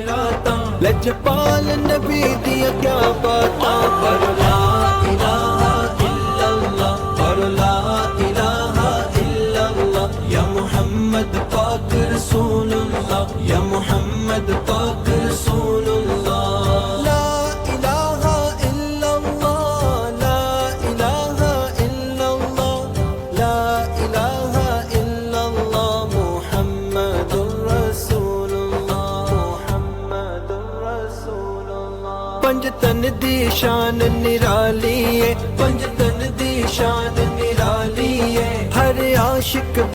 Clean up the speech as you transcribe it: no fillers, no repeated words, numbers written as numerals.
रातां लजपाल नबी दियां क्या बातां पर ला इलाहा इल्लल्लाह पर ला इलाहा इल्लल्लाह या मुहम्मद पाक रसूलुल्लाह या मुहम्मद पाक रसूलुल्लाह ला इलाहा इल्लल्लाह ला इलाहा इल्लल्लाह ला इलाहा इल्लल्लाह मुहम्मदुर रसूलुल्लाह मुहम्मदुर रसूलुल्लाह पंज तन दी शान निराली है पंज तन दी शान निराली है हर आशिक